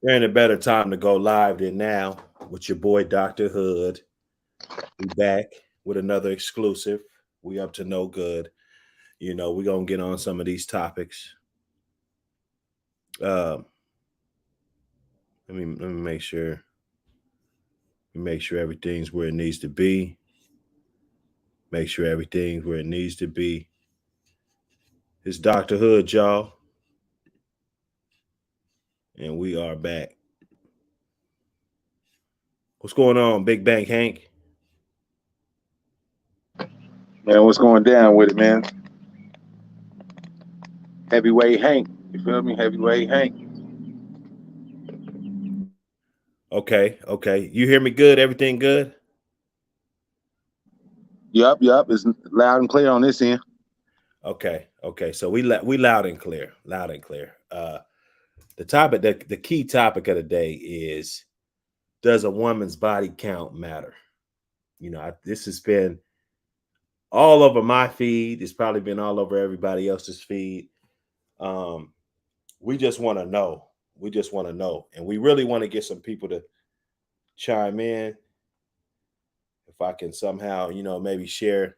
There ain't a better time to go live than now with your boy Dr. Hood. We back with another exclusive. We up to no good. We're gonna get on some of these topics. Um, let me make sure everything's where it needs to be. Make sure everything's where it needs to be. It's Dr. Hood, y'all, and we are back. What's going on, Big Bang Hank? Man, what's going down with it, man? Heavyweight Hank. You feel me? Heavyweight Hank. Okay. You hear me good? Everything good? Yup. It's loud and clear on this end. Okay. So we loud and clear, loud and clear. The topic, the key topic of the day is: does a woman's body count matter? This has been all over my feed. It's probably been all over everybody else's feed. Um, we just want to know. We just want to know, and we really want to get some people to chime in. If I can somehow, maybe share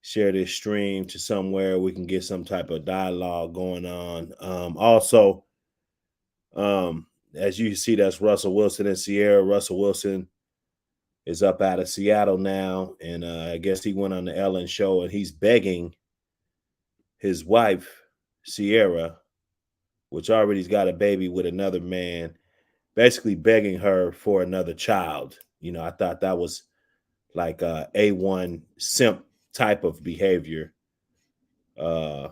this stream to somewhere we can get some type of dialogue going on. Also, as you see, that's Russell Wilson and Sierra. Russell Wilson is up out of Seattle now, and I guess he went on the Ellen show, and he's begging his wife, Sierra, which already's got a baby with another man, basically begging her for another child. I thought that was like A1 simp type of behavior uh,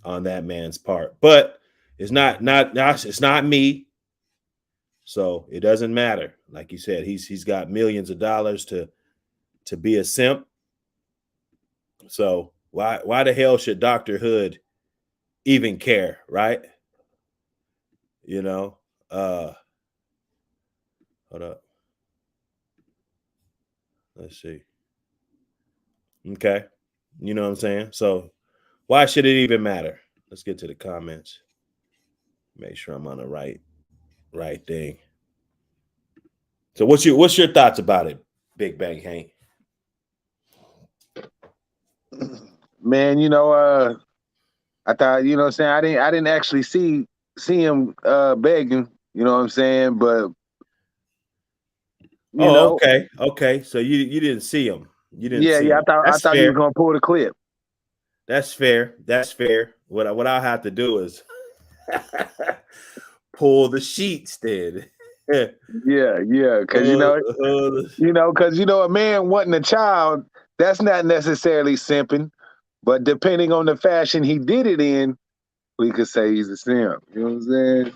on that man's part. But it's not me. So it doesn't matter. Like you said, he's got millions of dollars to be a simp. So why the hell should Dr. Hood even care, right? You know, uh hold up. Let's see. Okay. You know what I'm saying? So why should it even matter? Let's get to the comments. Make sure I'm on the right thing. So what's your thoughts about it, Big Bang Hank? Man, I thought, what I'm saying, I didn't actually see him begging, you know what I'm saying? But you Oh, know, okay. So you didn't see him. You didn't see I him. thought I That's thought he was fair. gonna pull the clip. That's fair. That's fair. What I'll have to do is pull the sheets then. Yeah, because a man wanting a child, that's not necessarily simping, but depending on the fashion he did it in, we could say he's a simp. You know what I'm saying?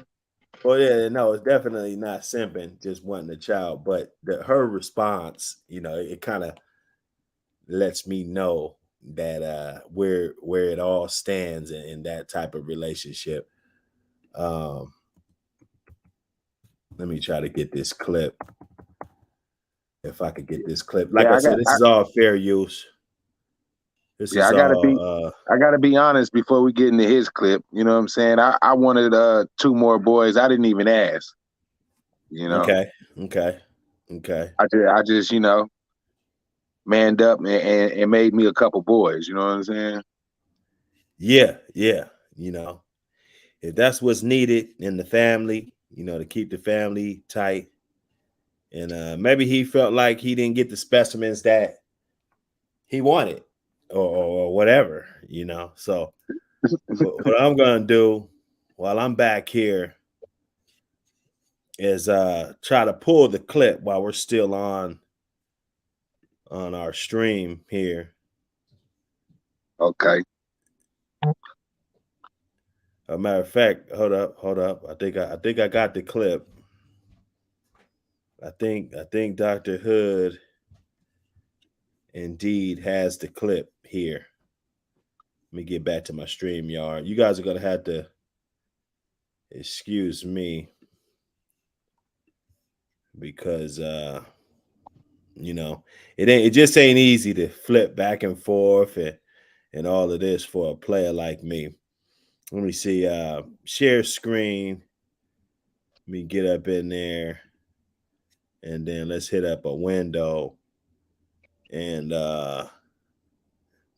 Well, yeah, no, it's definitely not simping, just wanting a child. But her response, it kind of lets me know that where it all stands in that type of relationship. Um, let me try to get this clip. If I could get this clip, like Yeah, I said, this is all fair use. This yeah, is I gotta all. be I gotta be honest before we get into his clip. You know what I'm saying? I wanted two more boys. I didn't even ask. You know, Okay, okay, okay. I just manned up and made me a couple boys. You know what I'm saying? Yeah. If that's what's needed in the family, to keep the family tight, and maybe he felt like he didn't get the specimens that he wanted, or whatever. So what I'm gonna do while I'm back here is try to pull the clip while we're still on our stream here. Okay. A matter of fact, hold up. I think I got the clip. I think Dr. Hood indeed has the clip here. Let me get back to my stream yard. You guys are gonna have to excuse me because it just ain't easy to flip back and forth and all of this for a player like me. Let me see. Share screen. Let me get up in there, and then let's hit up a window. And no,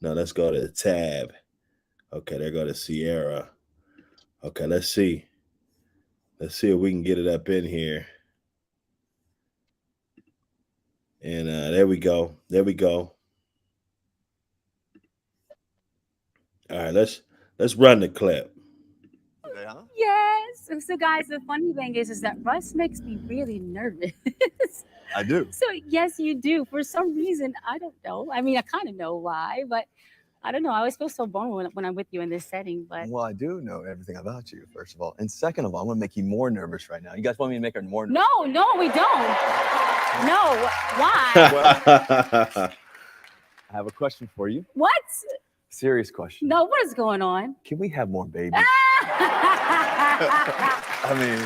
let's go to the tab. Okay, there go to Sierra. Okay, let's see. Let's see if we can get it up in here. And there we go. There we go. All right, let's run the clip. Yes. So, guys, the funny thing is that Russ makes me really nervous. I do. So, yes, you do. For some reason, I don't know. I mean, I kind of know why, but I don't know. I always feel so vulnerable when I'm with you in this setting. But Well, I do know everything about you, first of all. And second of all, I'm going to make you more nervous right now. You guys want me to make her more nervous? no, we don't. No. Why? I have a question for you. What? Serious question. No, what is going on? Can we have more babies? I mean,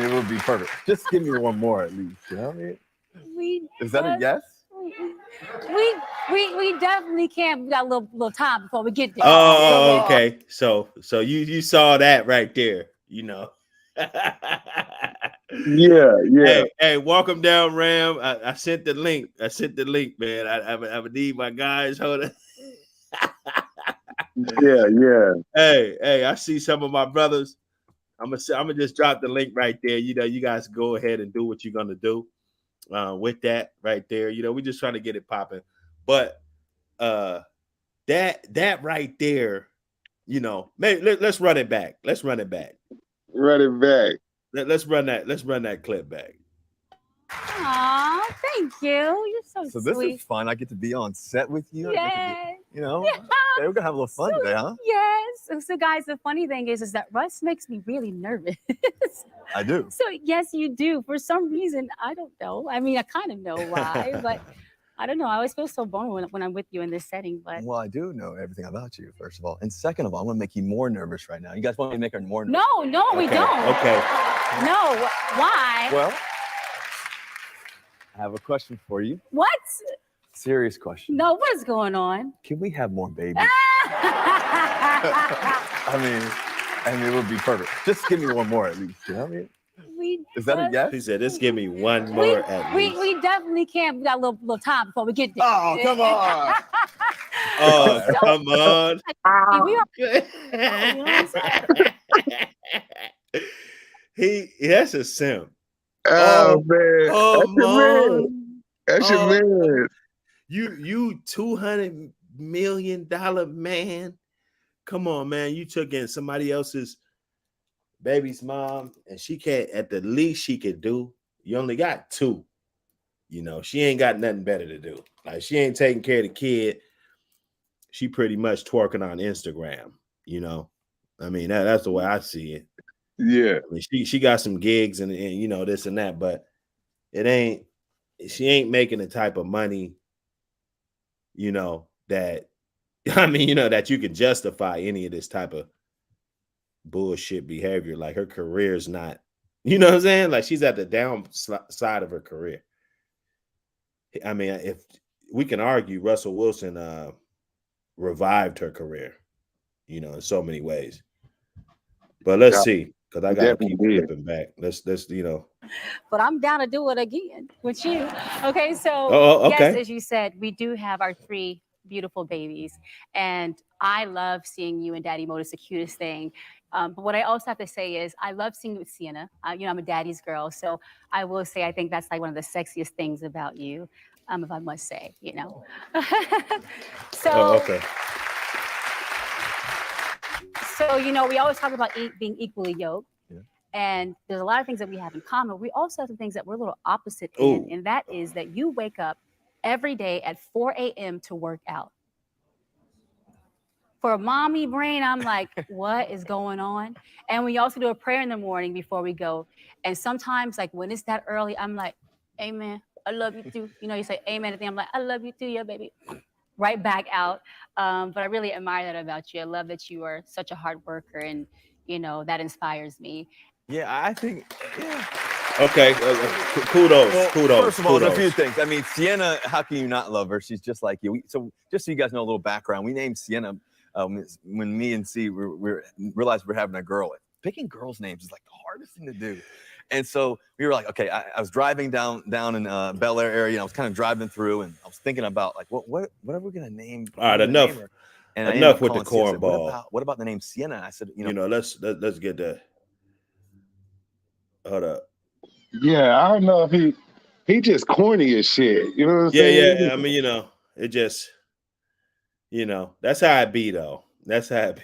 it would be perfect. Just give me one more at least. You know what I mean? Is that a yes? We definitely can't. We got a little time before we get there. Oh, okay. So you saw that right there, you know. Yeah. Hey, welcome down, Ram. I sent the link. Man. I would need my guys. Hold on. Yeah. Hey, I see some of my brothers. I'm gonna just drop the link right there. You know, you guys go ahead and do what you're gonna do with that right there. You know, we're just trying to get it popping. But that right there, you know, let's run it back. Let's run it back. Run it back. Let's run that clip back. Aw, thank you. You're so So sweet. this is fun. I get to be on set with you. Yes. You know, hey, we're going to have a little fun today, huh? Yes. So, guys, the funny thing is that Russ makes me really nervous. I do. So, yes, you do. For some reason, I don't know. I mean, I kind of know why, but I don't know. I always feel so vulnerable when I'm with you in this setting. But Well, I do know everything about you, first of all. And second of all, I'm going to make you more nervous right now. You guys want me to make her more nervous? no, we don't. Okay. No, why? Well, I have a question for you. What? Serious question. No, what is going on? Can we have more babies? I mean, it would be perfect. Just give me one more at least. You know what I mean? Is that a yes? He said, "Just give me one more at least." We definitely can't. We got a little time before we get there. Oh, come on. Oh, come on. That's a simp. Oh man. Come on. That's your man. You $200 million man. Come on, man. You took in somebody else's baby's mom, and she can't, at the least she could do. You only got two. You know, she ain't got nothing better to do. Like, she ain't taking care of the kid. She pretty much twerking on Instagram, you know. I mean, that's the way I see it. Yeah. I mean, she got some gigs and you know, this and that, but she ain't making the type of money, you know, that that you could justify any of this type of bullshit behavior. Like, her career's not, you know what I'm saying? Like, she's at the downside of her career. I mean, if we can argue, Russell Wilson revived her career, you know, in so many ways. But let's see, because I gotta keep flipping back. Let's you know. But I'm down to do it again with you. Okay, so okay. Yes, as you said, we do have our 3 beautiful babies, and I love seeing you and Daddy Mode. It's the cutest thing. But what I also have to say is I love seeing you with Sienna. You know, I'm a daddy's girl, so I will say I think that's like one of the sexiest things about you, if I must say, you know. So, okay. So, you know, we always talk about being equally yoked. Yeah. And there's a lot of things that we have in common. We also have some things that we're a little opposite in, and that is that you wake up every day at 4 a.m. to work out. For a mommy brain, I'm like, what is going on? And we also do a prayer in the morning before we go. And sometimes, like, when it's that early, I'm like, amen, I love you too. You know, you say amen, and I'm like, I love you too, yeah, baby. Right back out. But I really admire that about you. I love that you are such a hard worker, and, you know, that inspires me. Yeah, I think, yeah. Okay, kudos. First of all, there's a few things. I mean, Sienna, how can you not love her? She's just like you. So just so you guys know a little background, we named Sienna when me and C realized we're having a girl picking girls' names is like the hardest thing to do. And so we were like, okay, I was driving down in Bel Air area. And I was kind of driving through, and I was thinking about like, what are we gonna name? All right, enough. And I enough with the cornball. What about the name Sienna? I said, let's get that. Hold up. Yeah, I don't know if he just corny as shit. You know what I'm saying? Yeah. I mean, it just, that's how it be though. That's how it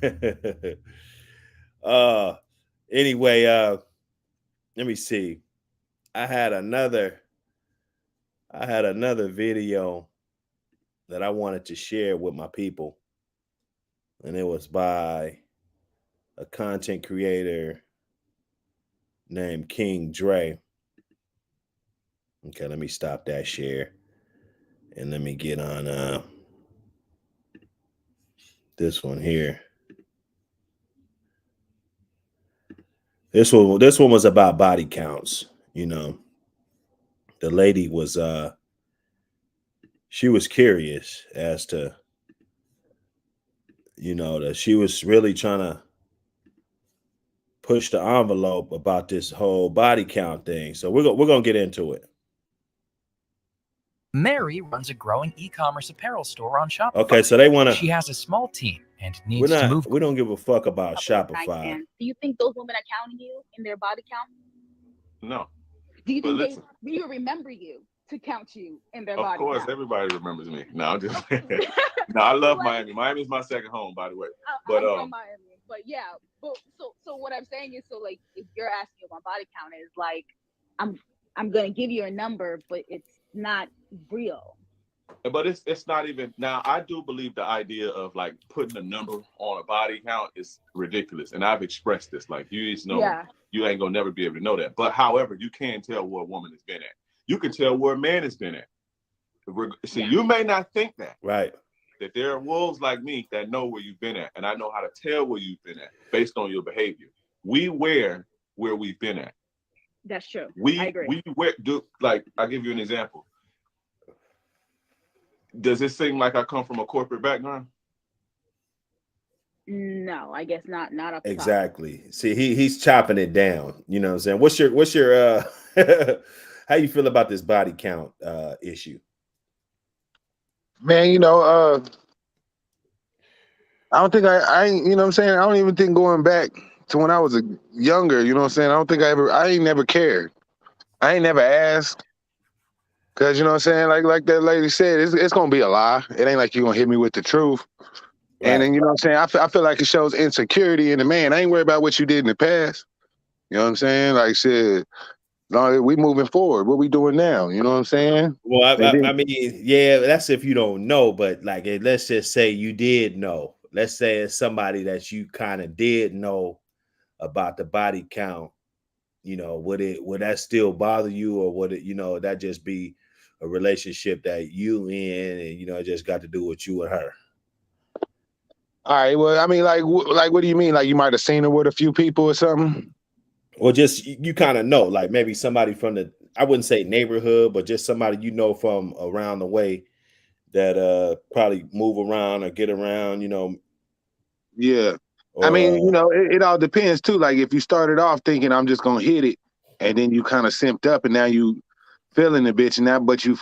be. Anyway, let me see. I had another video that I wanted to share with my people, and it was by a content creator named King Dre. Okay, let me stop that share and let me get on this one here. This one was about body counts. The lady was she was curious as to that she was really trying to push the envelope about this whole body count thing. So we're gonna get into it. Mary runs a growing e-commerce apparel store on Shopify. Okay, so they want to. She has a small team and needs to move. We don't give a fuck about Shopify. Do you think those women are counting you in their body count? No. Do you think do you remember you to count you in their body count? Of course, everybody remembers me. No, I'm just no, I love Miami. Miami is my second home, by the way. I'm from Miami. But yeah, so what I'm saying is, so like, if you're asking what my body count is, like, I'm gonna give you a number, but it's not real. But it's not even. Now, I do believe the idea of like putting a number on a body count is ridiculous, and I've expressed this. Like, you just know, you ain't gonna never be able to know that. But however, you can tell where a woman has been at. You can tell where a man has been at. See, you may not think that. Right. That there are wolves like me that know where you've been at, and I know how to tell where you've been at based on your behavior. We wear where we've been at. That's true. I agree. We wear, like, I'll give you an example. Does it seem like I come from a corporate background? No, I guess not. Not up exactly. Top. See, he's chopping it down. You know what I'm saying? What's your how you feel about this body count issue? Man, I don't think I you know what I'm saying? I don't even think going back to when I was younger, you know what I'm saying? I don't think I ain't never cared. I ain't never asked. Cause you know what I'm saying? Like that lady said, it's gonna be a lie. It ain't like you're gonna hit me with the truth. Right. And then you know what I'm saying? I feel like it shows insecurity in the man. I ain't worried about what you did in the past. You know what I'm saying? Like shit. No, we moving forward. What we doing now? You know what I'm saying? Well, I mean, yeah, that's if you don't know, but like, let's just say you did know. Let's say it's somebody that you kind of did know about the body count. Would that still bother you, or would it, that just be a relationship that you in, and it just got to do with you and her? All right. Well, I mean, like, what do you mean? Like, you might have seen her with a few people or something? Well, just you kind of know, like maybe somebody from I wouldn't say neighborhood, but just somebody from around the way that probably move around or get around, Yeah. Or, I mean, it all depends too. Like if you started off thinking I'm just gonna hit it, and then you kind of simped up, and now you feeling the bitch, and now but you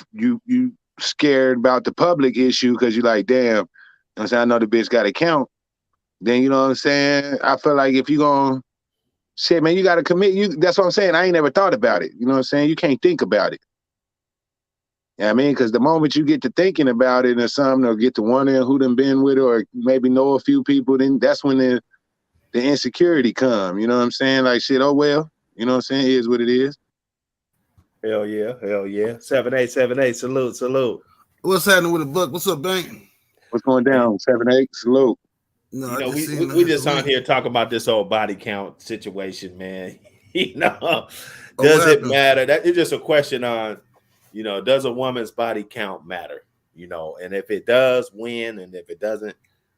scared about the public issue because you're like, damn, you know what I'm saying? I know the bitch got to count. Then you know what I'm saying? I feel like if you gonna shit, man, you got to commit. That's what I'm saying. I ain't never thought about it. You know what I'm saying? You can't think about it. You know what I mean? Because the moment you get to thinking about it or something, or get to wondering who done been with it, or maybe know a few people, then that's when the insecurity come. You know what I'm saying? Like, shit, oh, well, you know what I'm saying? It is what it is. Hell yeah. 7878, salute. What's happening with the book? What's up, Bank? What's going down? 78, salute. No, we just on here talking about this whole body count situation, man. Does it matter? That is just a question on, does a woman's body count matter? And if it does, when, and if it doesn't,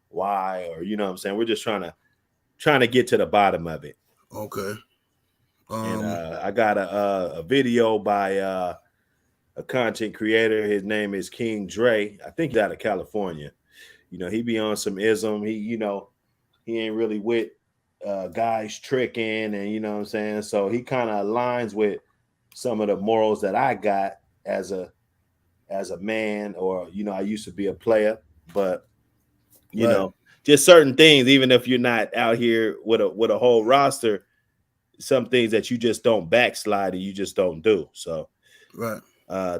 why? Or you know what I'm saying? We're just trying to get to the bottom of it. Okay. And I got a video by a content creator. His name is King Dre. I think he's out of California. You know, he be on some ism. He, you know, he ain't really with guys tricking, and you know what I'm saying. So he kind of aligns with some of the morals that I got as a man, or you know, I used to be a player, but you know, just certain things. Even if you're not out here with a whole roster, some things that you just don't backslide and you just don't do. So,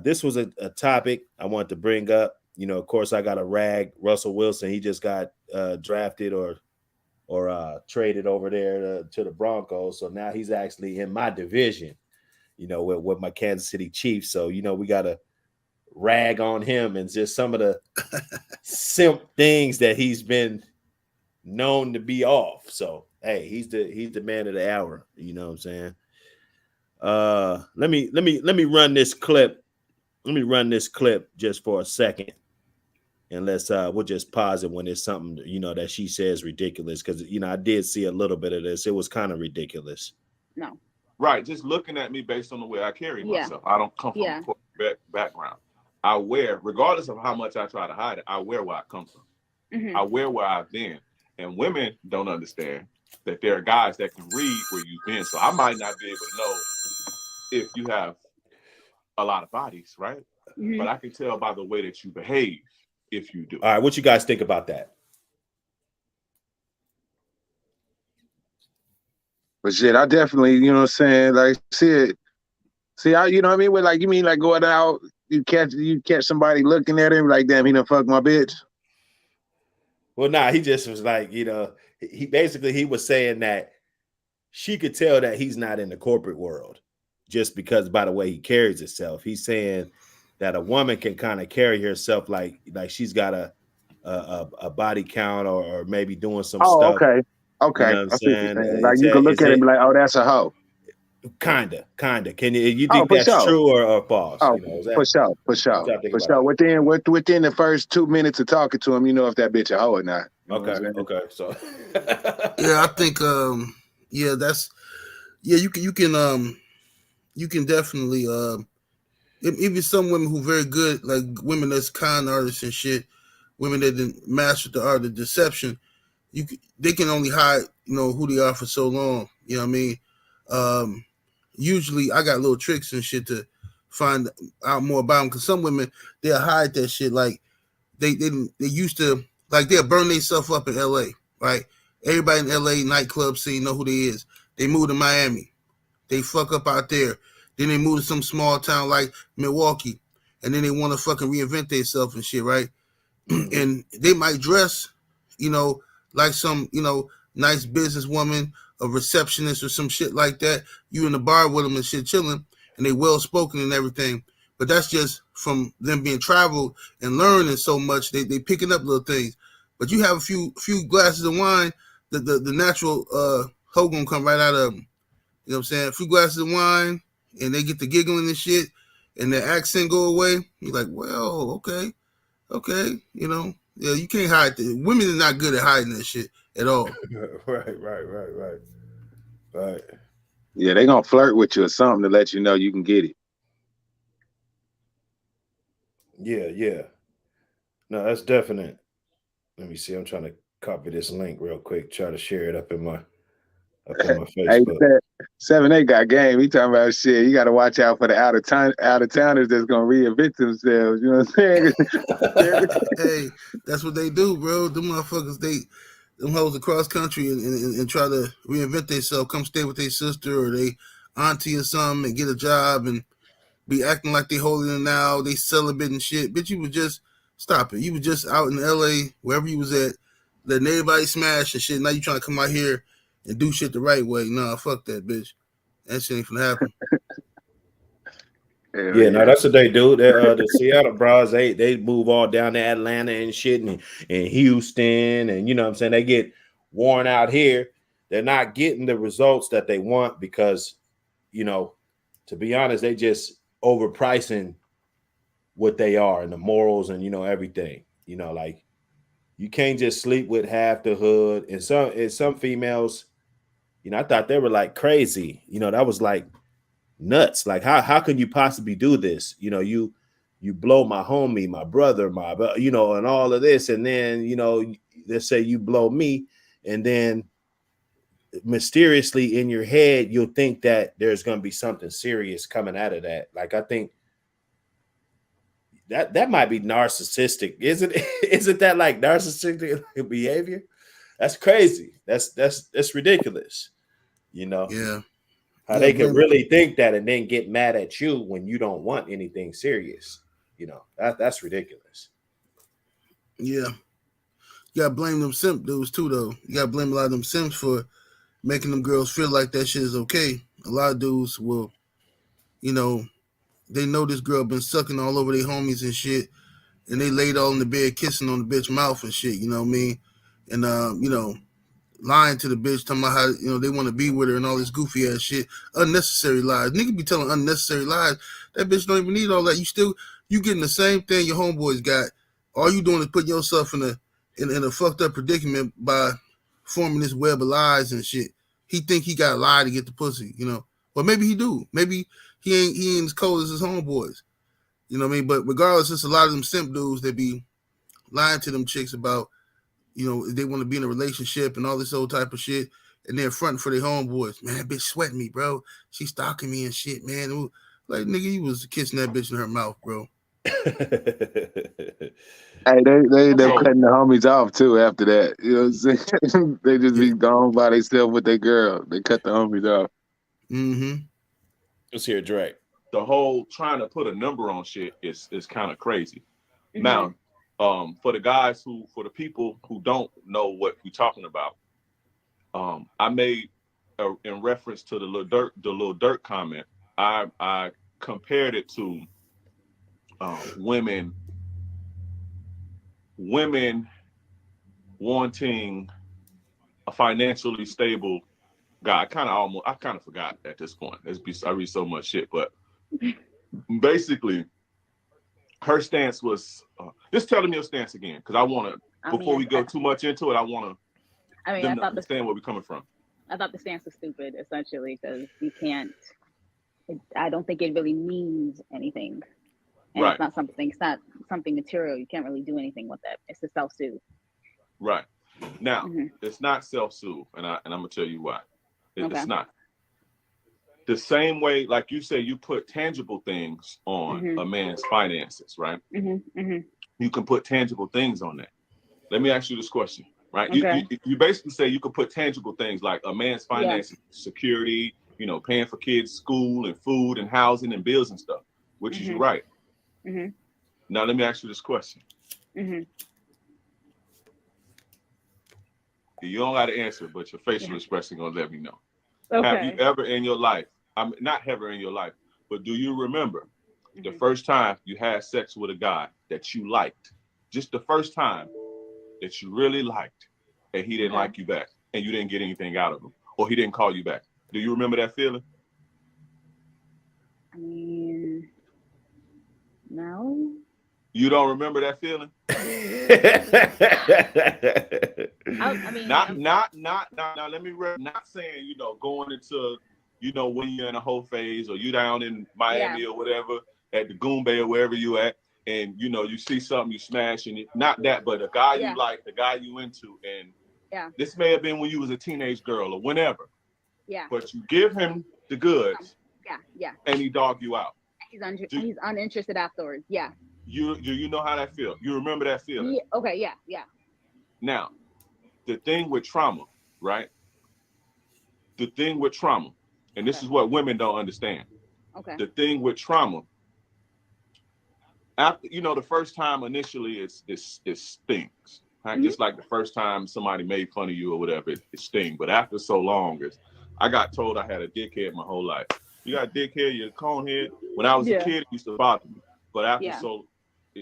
this was a topic I wanted to bring up. You know, of course, I got to rag Russell Wilson. He just got drafted or traded over there to the Broncos. So now he's actually in my division, you know, with my Kansas City Chiefs. So, you know, we got to rag on him and just some of the simp things that he's been known to be off. So, hey, he's the man of the hour. You know what I'm saying? Let me run this clip. Let me run this clip just for a second. And we'll just pause it when it's something, you know, that she says ridiculous. Because, you know, I did see a little bit of this. It was kind of ridiculous. No. Right. Just looking at me based on the way I carry myself. I don't come from a corporate background. I wear, regardless of how much I try to hide it, I wear where I come from. I wear where I've been. And women don't understand that there are guys that can read where you've been. So I might not be able to know if you have a lot of bodies, right? But I can tell by the way that you behave if you do. All right, what you guys think about that? But shit, I definitely, you know what I'm saying, like, see, I, you know what I mean? With like, you mean like going out, you catch somebody looking at him like, damn, he done fucked my bitch. Well, nah, he just was like, you know, he was saying that she could tell that he's not in the corporate world just because by the way he carries himself. He's saying that a woman can kind of carry herself like she's got a body count or maybe doing some stuff. Okay. You know what I'm saying? Like you can look at it and be like, oh, that's a hoe. Kinda. Can you think that's true or false? Oh, you know, for sure. Within the first 2 minutes of talking to him, you know if that bitch a hoe or not. Okay. So yeah, I think you can definitely even some women who very good, like women that's con artists and shit, women that didn't master the art of deception, they can only hide, you know, who they are for so long. You know what I mean? Usually I got little tricks and shit to find out more about them, because some women, they'll hide that shit. Like they used to, like, they'll burn themselves up in LA, right? Everybody in LA nightclub scene know who they is. They move to Miami. They fuck up out there. Then they move to some small town like Milwaukee. And then they want to fucking reinvent themselves and shit, right? And they might dress, you know, like some, you know, nice businesswoman, a receptionist or some shit like that. You in the bar with them and shit chilling, and they well spoken and everything. But that's just from them being traveled and learning so much. They picking up little things. But you have a few glasses of wine, the natural hoe gonna come right out of them. You know what I'm saying? A few glasses of wine, and they get the giggling and shit, and their accent go away. You're like, well, okay, you know, yeah, you can't hide that. Women are not good at hiding that shit at all. Right. Yeah, they gonna flirt with you or something to let you know you can get it. Yeah. No, that's definite. Let me see. I'm trying to copy this link real quick. Try to share it up in my Facebook. Hey, 7-8 got game. He talking about shit. You got to watch out for the out of towners that's gonna reinvent themselves. You know what I'm saying? Hey, that's what they do, bro. Them motherfuckers, them hoes across country and try to reinvent themselves. Come stay with their sister or they auntie or something and get a job and be acting like they holding it now. They celibate and shit. Bitch, you was just stop it. You was just out in LA, wherever you was at, letting everybody smash and shit. Now you trying to come out here and do shit the right way. Nah, fuck that, bitch. That shit ain't finna happen. Yeah, no, that's what they do. The Seattle bras, they move all down to Atlanta and shit and Houston, and you know what I'm saying, they get worn out here. They're not getting the results that they want because, you know, to be honest, they just overpricing what they are and the morals and, you know, everything. You know, like you can't just sleep with half the hood. And some females, you know, I thought they were like crazy. You know, that was like nuts. Like how can you possibly do this? You know, you you blow my homie, my brother, and all of this, and then let's say you blow me, and then mysteriously in your head you'll think that there's going to be something serious coming out of that. Like, I think that might be narcissistic, isn't it? Isn't that like narcissistic behavior? That's crazy. That's ridiculous. Yeah. How they can really think that and then get mad at you when you don't want anything serious. That's ridiculous. Yeah. You gotta blame them simp dudes too, though. You gotta blame a lot of them simps for making them girls feel like that shit is okay. A lot of dudes will, they know this girl been sucking all over their homies and shit, and they laid all in the bed kissing on the bitch mouth and shit, you know what I mean? And lying to the bitch, talking about how they want to be with her and all this goofy ass shit. Unnecessary lies. Nigga be telling unnecessary lies. That bitch don't even need all that. You getting the same thing your homeboys got. All you doing is putting yourself in a fucked up predicament by forming this web of lies and shit. He think he got to lie to get the pussy, But maybe he do. Maybe he ain't as cold as his homeboys. You know what I mean? But regardless, it's a lot of them simp dudes that be lying to them chicks about, they want to be in a relationship and all this old type of shit, and they're fronting for their homeboys. Man, that bitch sweating me, bro. She stalking me and shit, man. Ooh. Like, nigga, you was kissing that bitch in her mouth, bro. Hey, they end up cutting the homies off too after that. You know what I'm saying? They just be gone by themselves with their girl. They cut the homies off. Mm-hmm. Let's hear Drake. The whole trying to put a number on shit is kind of crazy. Mm-hmm. Now, for the people who don't know what we're talking about, I made in reference to the Lil Durk comment. I compared it to women wanting a financially stable guy. I kind of forgot at this point. I read so much shit, but basically, her stance was just telling me your stance again, because I want to. Before we go too much into it, I want to. I understand where we're coming from. I thought the stance was stupid, essentially, because you can't. I don't think it really means anything. And right. It's not something material. You can't really do anything with it. It's a self-soothe. Right. Now, It's not self-soothe, and I'm gonna tell you why. It's not. The same way, like you say, you put tangible things on a man's finances, right? You can put tangible things on that. Let me ask you this question, right? Okay. You basically say you could put tangible things like a man's finances, security, paying for kids' school and food and housing and bills and stuff, which is right. Now, let me ask you this question. You don't got to answer, but your facial expression gonna let me know. Okay. Have you ever in your life, not ever in your life, but do you remember the first time you had sex with a guy that you liked? Just the first time that you really liked, and he didn't like you back, and you didn't get anything out of him, or he didn't call you back. Do you remember that feeling? I mean, no. You don't remember that feeling? I mean, not. Let me. Not saying going into when you're in a whole phase, or you down in Miami or whatever at the Goon Bay or wherever you at, and you see something you smash, and not that, but a guy you like, the guy you into, and this may have been when you was a teenage girl or whenever. Yeah. But you give him the goods. Yeah. And he dog you out. He's uninterested afterwards. Yeah. You know how that feels. You remember that feeling. Yeah. Okay. Yeah. Now, the thing with trauma, right? The thing with trauma, and this is what women don't understand. Okay. The thing with trauma, after the first time initially it stings, right? Just like the first time somebody made fun of you or whatever, it stings. But after so long, I got told I had a dickhead my whole life. You got a dickhead, you're a conehead. When I was a kid, it used to bother me. But after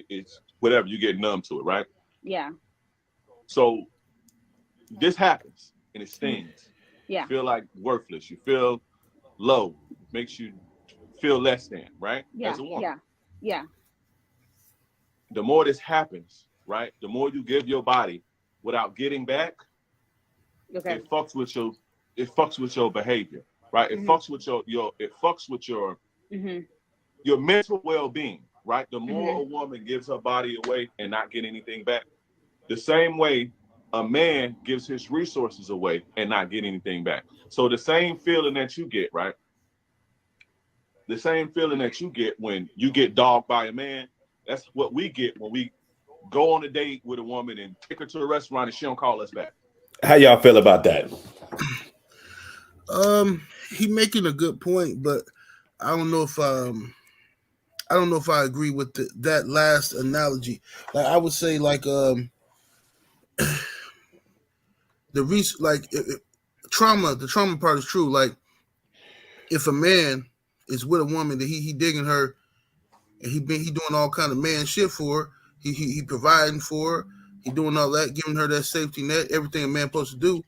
it's whatever, you get numb to it, right? Yeah. So this happens and it stings. Yeah. You feel like worthless. You feel low. Makes you feel less than, right? Yeah. As a woman. Yeah. The more this happens, right? The more you give your body without getting back, it fucks with your behavior, right? It fucks with your mental well-being. right? The more a woman gives her body away and not get anything back, the same way a man gives his resources away and not get anything back. So the same feeling that you get, right? The same feeling that you get when you get dogged by a man, that's what we get when we go on a date with a woman and take her to a restaurant and she don't call us back. How y'all feel about that? He making a good point, but I don't know if I agree with that last analogy. Like I would say, like the trauma part is true. Like if a man is with a woman that he digging her, and he doing all kind of man shit for her, he providing for her, he doing all that, giving her that safety net, everything a man supposed to do,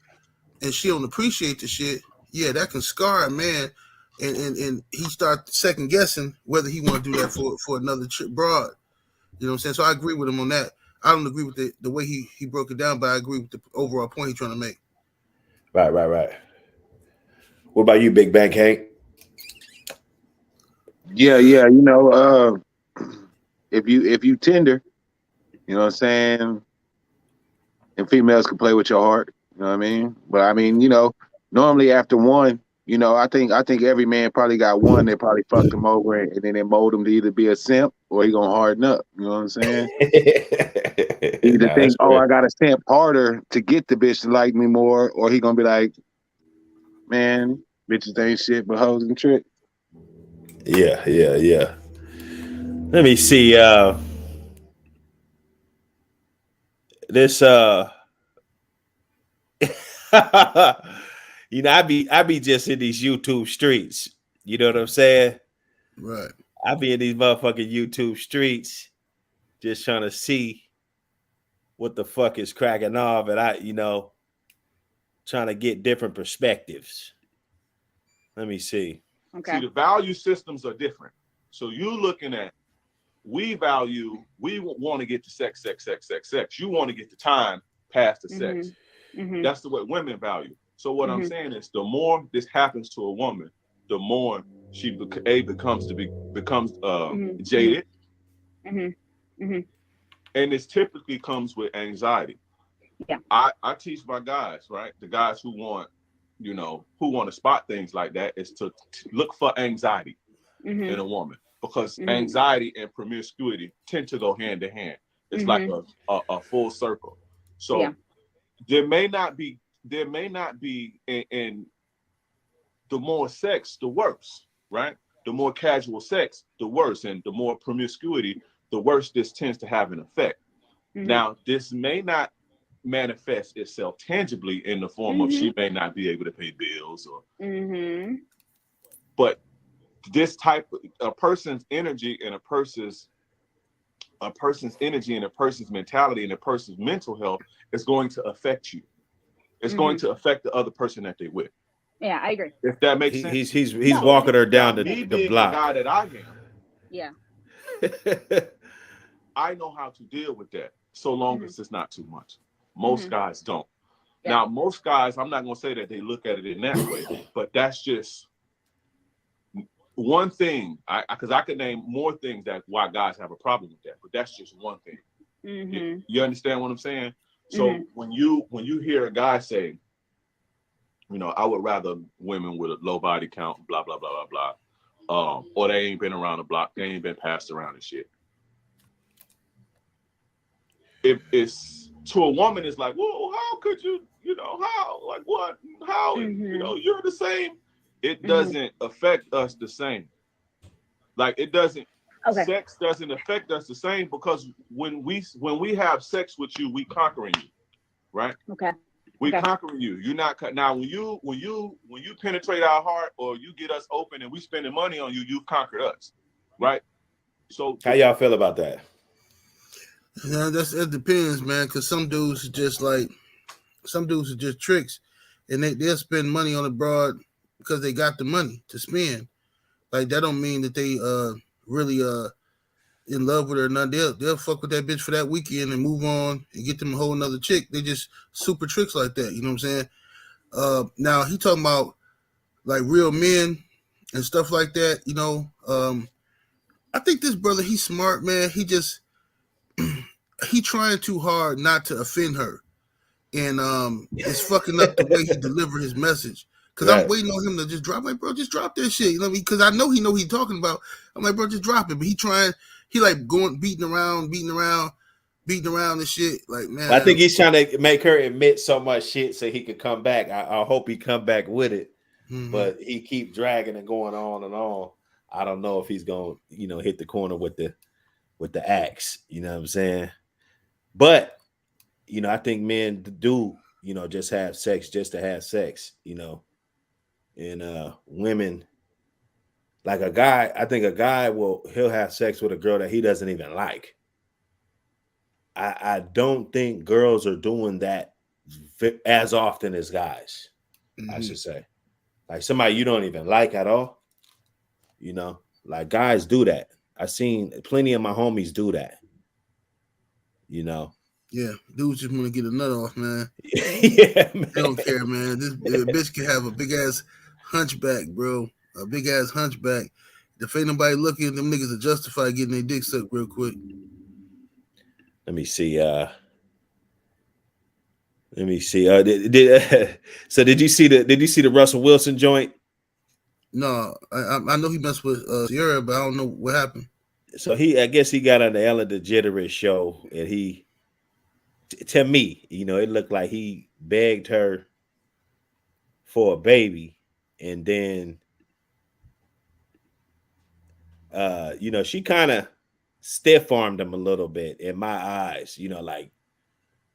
and she don't appreciate the shit. Yeah, that can scar a man, and he start second guessing whether he want to do that for another broad. You know what I'm saying? So I agree with him on that. I don't agree with the way he broke it down, but I agree with the overall point he's trying to make. Right. What about you, Big Bang Hank? Yeah. If you tender, you know what I'm saying, and females can play with your heart, you know what I mean? But I mean, normally after one, I think every man probably got one that probably fucked him over and then they mold him to either be a simp or he gonna harden up. You know what I'm saying? Either think, I gotta simp harder to get the bitch to like me more, or he gonna be like, man, bitches ain't shit but hoes and trick. Yeah. Let me see. This I be just in these YouTube streets. You know what I'm saying? Right. I be in these motherfucking YouTube streets just trying to see what the fuck is cracking off, and trying to get different perspectives. Let me see. Okay. See, the value systems are different. So you looking at, we want to get to sex. You want to get the time past the sex. That's the way women value. So what I'm saying is, the more this happens to a woman, the more she becomes jaded, and this typically comes with anxiety. Yeah, I teach my guys, right? The guys who want to spot things like that is to look for anxiety in a woman, because anxiety and promiscuity tend to go hand in hand. It's like a full circle. So there may not be in the more sex, the worse, right? The more casual sex, the worse, and the more promiscuity, the worse this tends to have an effect. Now, this may not manifest itself tangibly in the form of she may not be able to pay bills but this type of a person's energy and a person's mentality and a person's mental health is going to affect you. It's going to affect the other person that they're with. Yeah, I agree. If that makes sense. He's walking her down the block. The guy that I am. Yeah. I know how to deal with that, so long as it's not too much. Most guys don't. Yeah. Now, most guys, I'm not going to say that they look at it in that way, but that's just one thing. Because I could name more things that why guys have a problem with that, but that's just one thing. You understand what I'm saying? So when you hear a guy say, I would rather women with a low body count, blah blah blah blah blah, or they ain't been around the block, they ain't been passed around and shit. If it's to a woman, it's like, well, how could you, how, like what, how, you're the same. It doesn't affect us the same. Like it doesn't. Okay. Sex doesn't affect us the same, because when we have sex with you, we conquering you, right? Okay. We conquering you. You're not now. When you penetrate our heart, or you get us open and we spending money on you, you've conquered us, right? So how y'all feel about that? Yeah, it depends, man. Because some dudes are just tricks, and they'll spend money on a broad because they got the money to spend. Like that don't mean that they really in love with her or nothing. They'll fuck with that bitch for that weekend and move on and get them a whole nother chick. They just super tricks like that. You know what I'm saying? Now he talking about like real men and stuff like that. I think this brother, he's smart, man. He just he trying too hard not to offend her, and it's fucking up the way he delivered his message. Because I'm waiting on him to just drop, like, bro, just drop that shit. You know what I mean? Because I know he he's talking about. I'm like, bro, just drop it. But he like going beating around and shit. Like, man, I think he's trying to make her admit so much shit so he could come back. I hope he come back with it, but he keep dragging and going on and on. I don't know if he's gonna, hit the corner with the axe. You know what I'm saying? But I think men do, just have sex just to have sex. And women, like a guy, I think a guy he'll have sex with a girl that he doesn't even like. I don't think girls are doing that as often as guys. I should say, like somebody you don't even like at all. Like guys do that. I've seen plenty of my homies do that. Yeah, dudes just want to get a nut off, man. Yeah, man. They don't care, man. This bitch can have a big ass hunchback, bro. A big ass hunchback. If ain't nobody looking, them niggas are justified getting their dick sucked real quick. Let me see. So did you see the Russell Wilson joint? No, I know he messed with Sierra, but I don't know what happened. So I guess he got on the Ellen DeGeneres show, and to me, it looked like he begged her for a baby, and then, she kind of stiff-armed him a little bit in my eyes, like,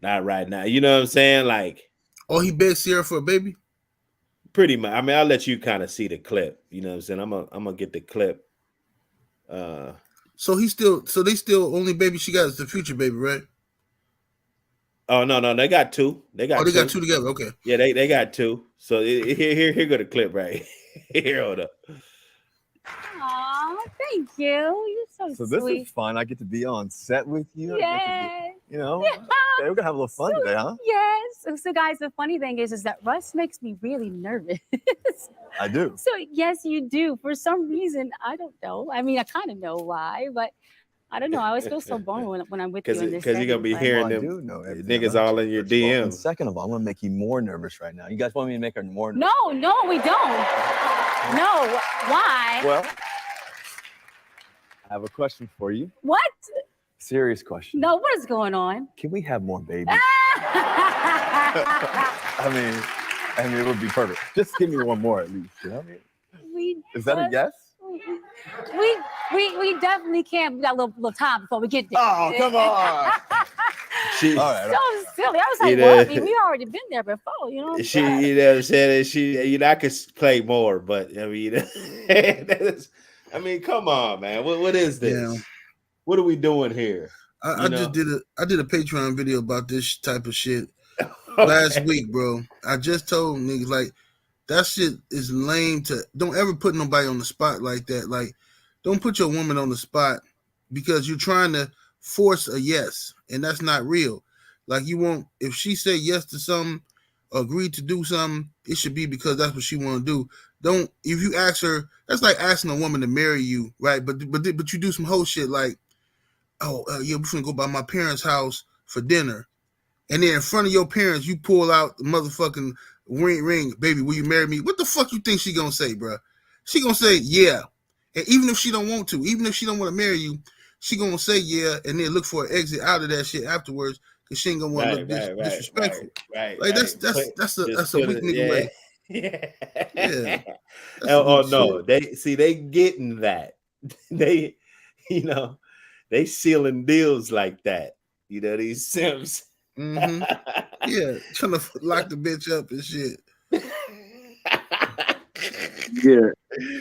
not right now. You know what I'm saying? Like, oh, he begged Sierra for a baby? Pretty much. I mean, I'll let you kind of see the clip. You know what I'm saying? I'm gonna get the clip. So they still only baby she got is the future baby, right? Oh no, they got two. They got two together. Okay. Yeah, they got two. So here go the clip right here. Hold up. Aw, thank you. You're so So sweet. this is fun. I get to be on set with you. Yes. Okay, we're gonna have a little fun today, huh? Yes. So guys, the funny thing is that Russ makes me really nervous. I do. So yes, you do. For some reason, I don't know. I mean, I kind of know why, but I don't know. I always feel so vulnerable when I'm with you in this Because you're gonna be hearing them niggas all in your DMs. And second of all, I'm gonna make you more nervous right now. You guys want me to make her more nervous? No, we don't. No, why? Well, I have a question for you. What? Serious question. No, what is going on? Can we have more babies? I mean, it would be perfect. Just give me one more at least. You know what I mean? Is that a yes? We definitely can't. We got a little time before we get there. Oh, come on. All right. So silly. I was like, what? I mean, we already been there before, you know what I'm saying? You know what I'm saying? I could play more, but I mean, I mean, come on, man. What is this? Yeah. What are we doing here? I just did a Patreon video about this type of shit last week, bro. I just told niggas, like, that shit is lame. Don't ever put nobody on the spot like that. Like, don't put your woman on the spot because you're trying to force a yes, and that's not real. Like, you won't, if she say yes to something, agree to do something, it should be because that's what she want to do. If you ask her, that's like asking a woman to marry you, right? But you do some whole shit like, oh, yeah, we're gonna go by my parents' house for dinner. And then in front of your parents, you pull out the motherfucking ring, baby, will you marry me? What the fuck you think she gonna say, bro? She gonna say, yeah. And even if she don't want to, even if she don't want to marry you, she gonna say yeah, and then look for an exit out of that shit afterwards, because she ain't gonna want to look disrespectful. Right. Like, that's a weak nigga way. Yeah. Oh no, they getting that. They sealing deals like that. These simps. Mm-hmm. Yeah, trying to lock the bitch up and shit. Yeah.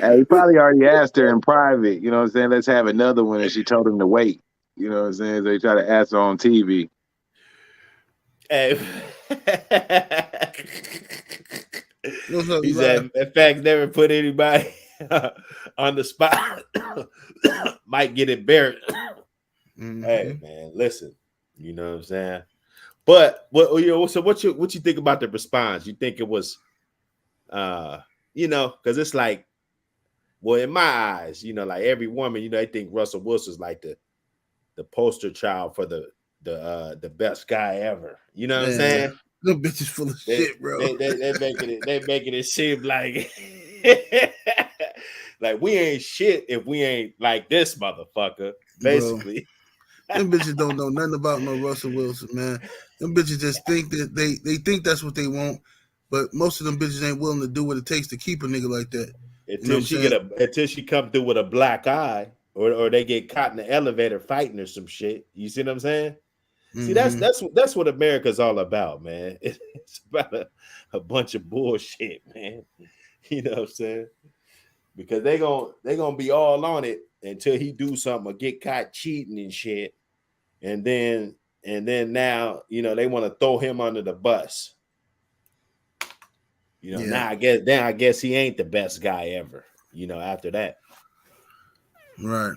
Hey, he probably already asked her in private, you know what I'm saying? Let's have another one, and she told him to wait. You know what I'm saying? So he tried to ask her on TV. Hey. He said, in fact, never put anybody on the spot. Might get embarrassed. Mm-hmm. Hey, man, listen. You know what I'm saying? But so what you think about the response? You think it was because it's like well, in my eyes, you know, like every woman, you know, they think Russell Wilson's like the poster child for the best guy ever. You know what I'm saying? The bitch is full of shit, bro. They making it seem like like we ain't shit if we ain't like this motherfucker, basically. Them bitches don't know nothing about no Russell Wilson, man. Them bitches just think that they think that's what they want, but most of them bitches ain't willing to do what it takes to keep a nigga like that. Until she come through with a black eye, or they get caught in the elevator fighting or some shit. You see what I'm saying? See, that's what America's all about, man. It's about a bunch of bullshit, man. You know what I'm saying? Because they gonna be all on it until he do something or get caught cheating and shit. And then now, you know, they want to throw him under the bus. You know, now I guess he ain't the best guy ever, you know, after that. Right.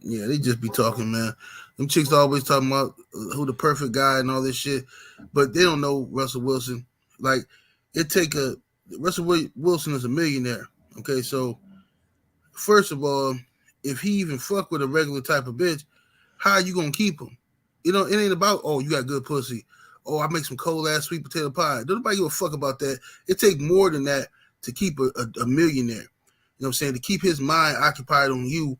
Yeah, they just be talking, man. Them chicks always talking about who the perfect guy and all this shit, but they don't know Russell Wilson. Like, Russell Wilson is a millionaire. Okay, so first of all, if he even fuck with a regular type of bitch, how are you gonna keep him? You know, it ain't about, oh, you got good pussy. Oh, I make some cold ass sweet potato pie. Don't nobody give a fuck about that. It takes more than that to keep a millionaire. You know what I'm saying? To keep his mind occupied on you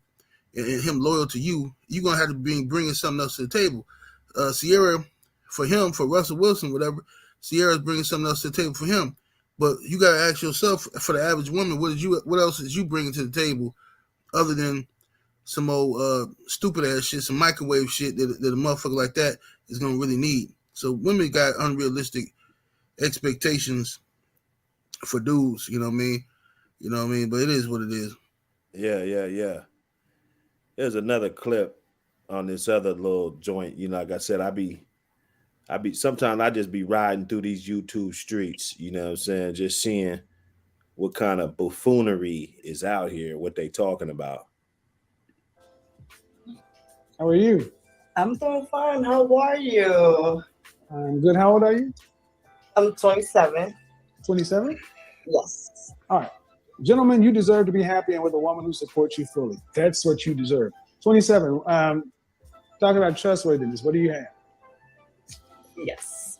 and him loyal to you, you're gonna have to be bringing something else to the table. Sierra, for Russell Wilson, whatever, Sierra's bringing something else to the table for him. But you gotta ask yourself, for the average woman, what else is you bringing to the table other than some old stupid ass shit, some microwave shit that a motherfucker like that is gonna really need. So women got unrealistic expectations for dudes, you know what I mean? You know what I mean? But it is what it is. Yeah. There's another clip on this other little joint. You know, like I said, I be sometimes I just be riding through these YouTube streets, you know what I'm saying, just seeing what kind of buffoonery is out here, what they talking about. How are you? I'm doing fine. How are you? I'm good. How old are you? I'm 27. 27? Yes. All right. Gentlemen, you deserve to be happy and with a woman who supports you fully. That's what you deserve. 27. Talking about trustworthiness, what do you have? Yes.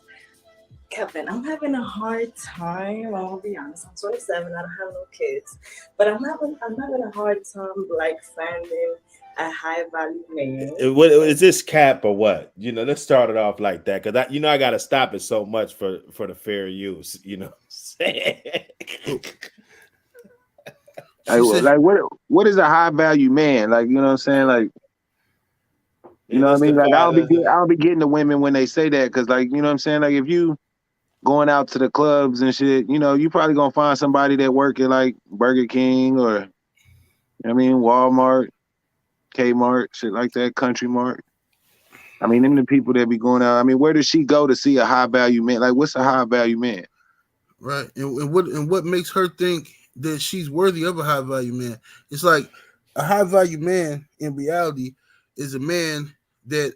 Kevin, I'm having a hard time. I'll be honest. I'm 27. I don't have no kids. But I'm having a hard time like finding a high value man. Is this cap or what? You know, let's start it off like that, because I got to stop it so much for the fair use. You know, like what is a high value man? Like, you know what I'm saying? Like, you know what I mean? Like, I'll be getting the women when they say that, because, like, you know what I'm saying? Like, if you going out to the clubs and shit, you know, you probably gonna find somebody that work at like Burger King or, you know what I mean, Walmart, Kmart, shit like that, Country Mart. I mean, them the people that be going out. I mean, where does she go to see a high value man? Like, what's a high value man? Right. And what makes her think that she's worthy of a high value man? It's like a high value man in reality is a man that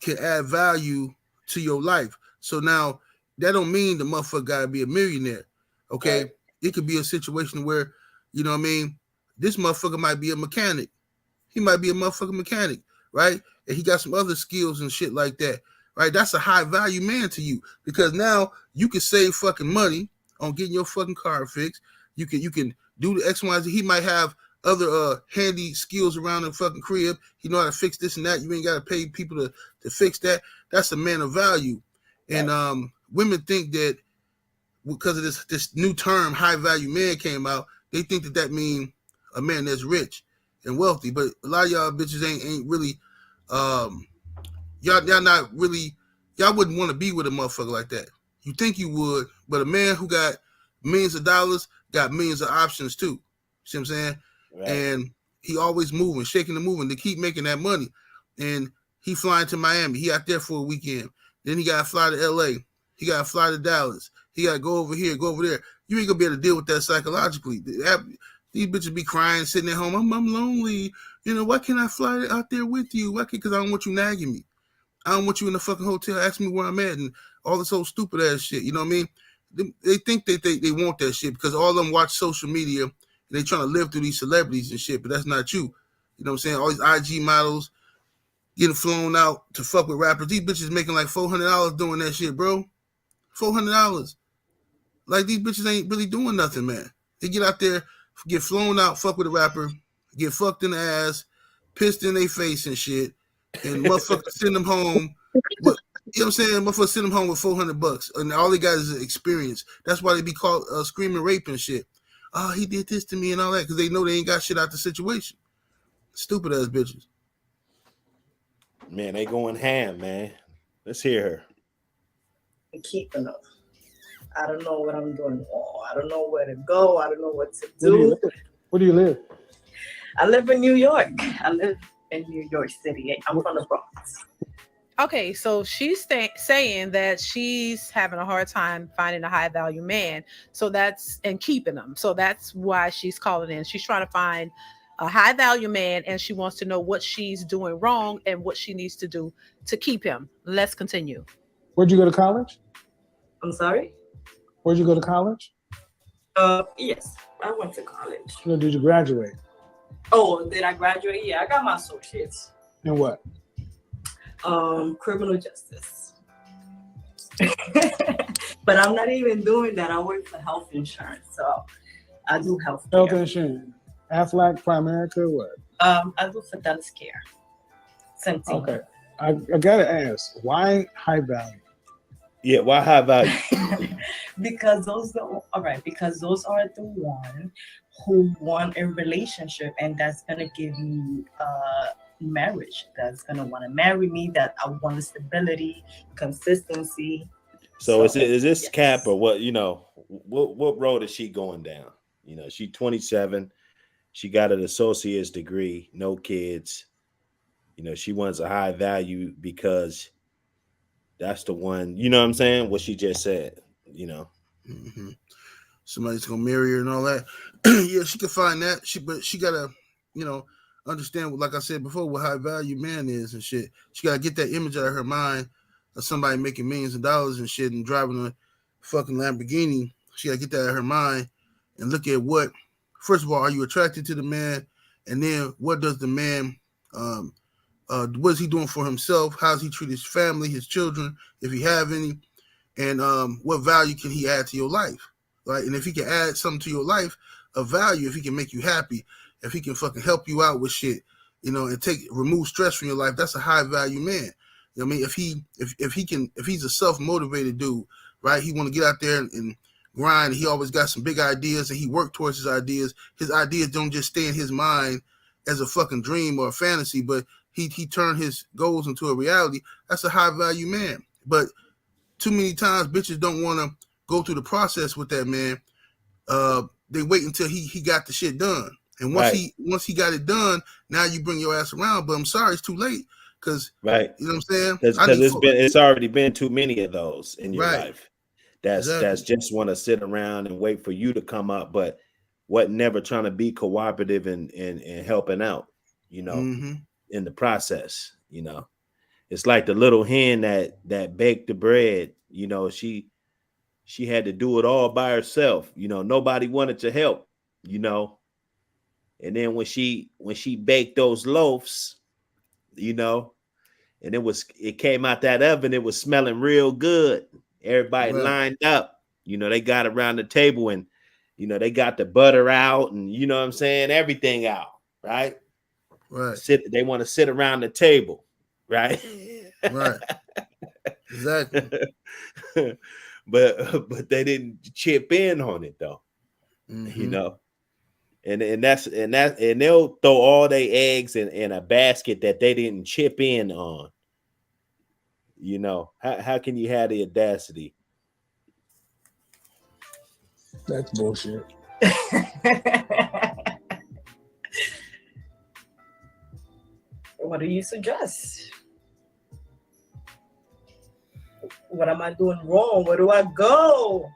can add value to your life. So now that don't mean the motherfucker gotta be a millionaire. Okay. Right. It could be a situation where, you know what I mean, this motherfucker might be a mechanic. He might be a motherfucking mechanic, right? And he got some other skills and shit like that, right? That's a high value man to you, because now you can save fucking money on getting your fucking car fixed. You can do the X, Y, Z. He might have other handy skills around the fucking crib. He know how to fix this and that. You ain't got to pay people to fix that. That's a man of value. And women think that because of this new term, high value man, came out, they think that means a man that's rich and wealthy. But a lot of y'all bitches ain't really y'all not really, y'all wouldn't want to be with a motherfucker like that. You think you would, but a man who got millions of dollars got millions of options too. See what I'm saying? Right. And he always moving, shaking and moving to keep making that money. And he flying to Miami. He out there for a weekend. Then he got to fly to LA. He got to fly to Dallas. He got to go over here, go over there. You ain't gonna be able to deal with that psychologically. These bitches be crying, sitting at home. I'm lonely. You know, why can't I fly out there with you? Why can't? Because I don't want you nagging me. I don't want you in the fucking hotel asking me where I'm at and all this old stupid ass shit. You know what I mean? They think that they want that shit because all of them watch social media They trying to live through these celebrities and shit, but that's not you. You know what I'm saying? All these IG models getting flown out to fuck with rappers. These bitches making like $400 doing that shit, bro. $400. Like, these bitches ain't really doing nothing, man. They get out there, get flown out, fuck with a rapper, get fucked in the ass, pissed in their face and shit, and motherfuckers send them home. What, you know what I'm saying? Motherfuckers send them home with $400, and all they got is experience. That's why they be called screaming rape and shit. Oh, he did this to me and all that, because they know they ain't got shit out the situation. Stupid ass bitches. Man, they going ham, man. Let's hear her. Keeping up. I don't know what I'm doing wrong. I don't know where to go. I don't know what to do. Where do you live? I live in New York. I live in New York City. I'm from the Bronx. Okay, so she's saying that she's having a hard time finding a high value man. So that's and keeping them. So that's why she's calling in. She's trying to find a high value man, and she wants to know what she's doing wrong and what she needs to do to keep him. Let's continue. Where'd you go to college? I'm sorry? Where'd you go to college? Yes, I went to college. No, did you graduate? Oh, did I graduate? Yeah, I got my associates. In what? Criminal justice. But I'm not even doing that. I work for health insurance, so I do health care. Health insurance. Aflac, Primerica, what? I do for Dallas Care. Same thing. Okay. I gotta ask, why high value? Yeah, why high value? Because those are the one who want a relationship, and that's gonna give me marriage. That's gonna want to marry me. That I want stability, consistency. So is this yes. Cap or what? You know, what road is she going down? You know, she's 27. She got an associate's degree, no kids. You know, she wants a high value because that's the one, you know what I'm saying? What she just said, you know. Mm-hmm. Somebody's gonna marry her and all that. Yeah, she can find that. But she gotta, you know, understand what, like I said before, what high value man is and shit. She gotta get that image out of her mind of somebody making millions of dollars and shit and driving a fucking Lamborghini. She gotta get that out of her mind and look at what, first of all, are you attracted to the man? And then what does the man what is he doing for himself? How does he treat his family, his children, if he have any? And what value can he add to your life? Right? And if he can add something to your life of value, if he can make you happy, if he can fucking help you out with shit, you know, and remove stress from your life, that's a high value man. You know what I mean? If he's a self-motivated dude, right? He want to get out there and grind. He always got some big ideas and he worked towards his ideas. His ideas don't just stay in his mind as a fucking dream or a fantasy, but he turned his goals into a reality. That's a high value man. But too many times bitches don't want to go through the process with that man. They wait until he got the shit done. And once he got it done, now you bring your ass around. But I'm sorry, it's too late. Cause you know what I'm saying? Because it's already been too many of those in your life. That's just want to sit around and wait for you to come up, but never trying to be cooperative and helping out, you know, in the process. You know, it's like the little hen that baked the bread. You know, she had to do it all by herself. You know, nobody wanted to help. You know, and then when she baked those loaves, you know, and it came out that oven, it was smelling real good. Everybody lined up, you know, they got around the table and, you know, they got the butter out and, you know what I'm saying, everything out, right? Right. They want to sit around the table, right? Right. Exactly. but they didn't chip in on it though, you know. And they'll throw all their eggs in a basket that they didn't chip in on. You know, how can you have the audacity? That's bullshit. What do you suggest? What am I doing wrong? Where do I go?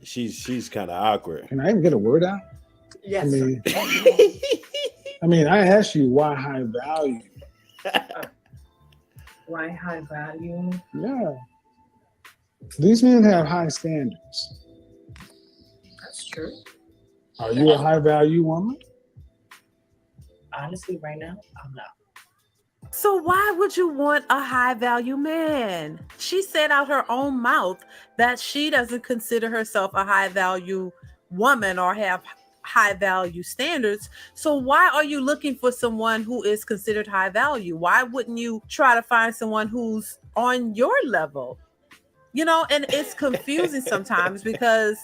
She's kind of awkward. Can I even get a word out? Yes. I mean, I asked you why high value. Why high value? Yeah. These men have high standards. That's true. Are you a high value woman? Honestly, right now, I'm not. So why would you want a high value man? She said out her own mouth that she doesn't consider herself a high value woman or have high value standards. So why are you looking for someone who is considered high value? Why wouldn't you try to find someone who's on your level? You know, and it's confusing sometimes because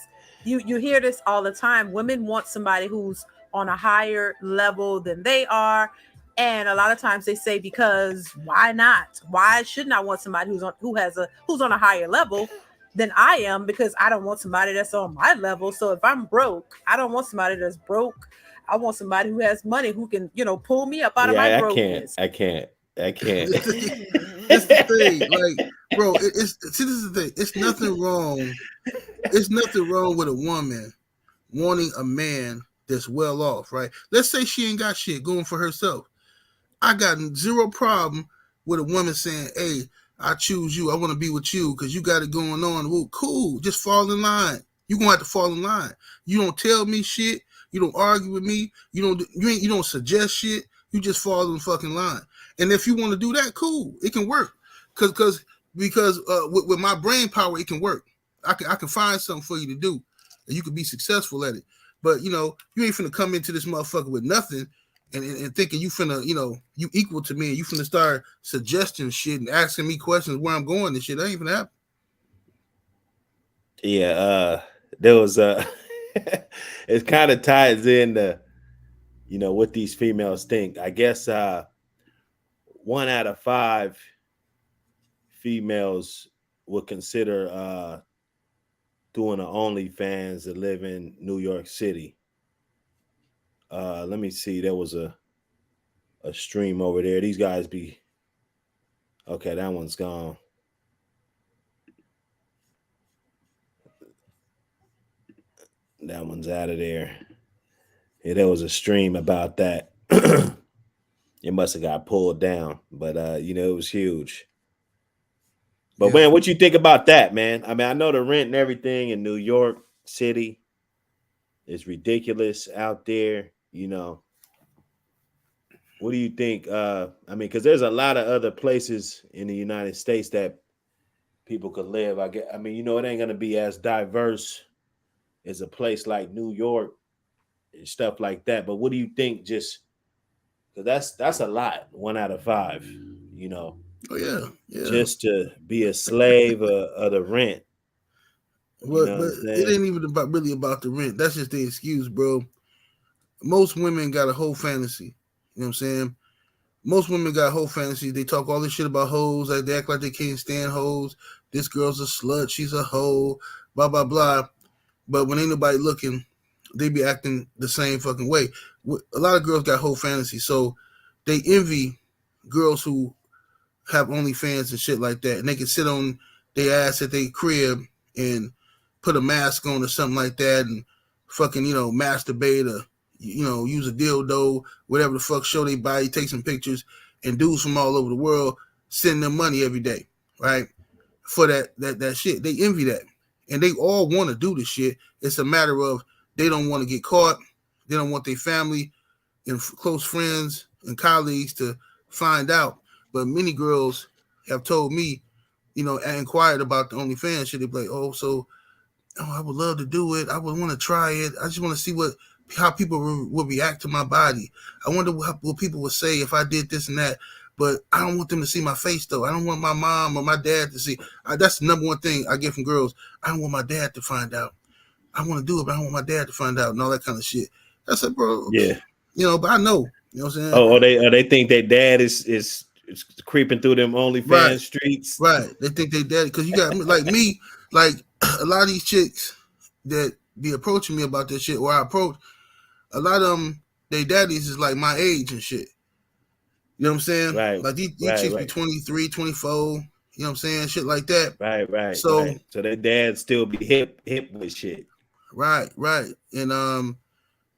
you hear this all the time. Women want somebody who's on a higher level than they are. And a lot of times they say, because why not? Why shouldn't I want somebody who's on a higher level than I am? Because I don't want somebody that's on my level. So if I'm broke, I don't want somebody that's broke. I want somebody who has money who can, pull me up out of my brokenness. I can't. It's the thing, like, bro. This is the thing. It's nothing wrong. It's nothing wrong with a woman wanting a man that's well off, right? Let's say she ain't got shit going for herself. I got zero problem with a woman saying, "Hey, I choose you. I want to be with you because you got it going on." Well, cool. Just fall in line. You're gonna have to fall in line. You don't tell me shit. You don't argue with me. You don't suggest shit. You just fall in the fucking line. And if you want to do that, cool. It can work. Because with my brain power, it can work. I can find something for you to do, and you can be successful at it. But you ain't finna come into this motherfucker with nothing. And thinking you finna, you equal to me, and you finna start suggesting shit and asking me questions where I'm going and shit. That ain't gonna happen. Yeah, there was it kind of ties in to, what these females think. I guess 1 out of 5 females would consider doing an OnlyFans to live in New York City. Let me see. There was a stream over there. These guys be okay. That one's gone. That one's out of there. Yeah, there was a stream about that. It must have got pulled down, but it was huge. But man, what you think about that, man? I mean, I know the rent and everything in New York City is ridiculous out there. What do you think? I mean, because there's a lot of other places in the United States that people could live. I mean, it ain't gonna be as diverse as a place like New York and stuff like that. But what do you think? Just because that's a lot. 1 out of 5. Oh yeah. Just to be a slave of the rent. But it ain't even really about the rent. That's just the excuse, bro. Most women got a whole fantasy. You know what I'm saying? Most women got whole fantasies. They talk all this shit about hoes. Like they act like they can't stand hoes. This girl's a slut. She's a hoe. Blah, blah, blah. But when ain't nobody looking, they be acting the same fucking way. A lot of girls got whole fantasies. So they envy girls who have OnlyFans and shit like that. And they can sit on their ass at their crib and put a mask on or something like that and fucking, masturbate or, use a dildo, whatever the fuck, show their body, take some pictures, and dudes from all over the world send them money every day, right? For that shit. They envy that. And they all want to do this shit. It's a matter of they don't want to get caught. They don't want their family and close friends and colleagues to find out. But many girls have told me, and inquired about the OnlyFans shit. They be like, I would love to do it. I would want to try it. I just want to see how people would react to my body. I wonder what people would say if I did this and that. But I don't want them to see my face, though. I don't want my mom or my dad to see. That's the number one thing I get from girls. I don't want my dad to find out. I want to do it, but I don't want my dad to find out and all that kind of shit. That's it, bro. Yeah. But I know. You know what I'm saying? Oh, they think their dad is creeping through them OnlyFans streets. Right. They think they dad because you got like me, like a lot of these chicks that be approaching me about this shit, or I approach, a lot of them, their daddies is like my age and shit. You know what I'm saying? Right. Like these chicks be 23, 24, you know what I'm saying? Shit like that. Right. So their dad still be hip with shit. Right. And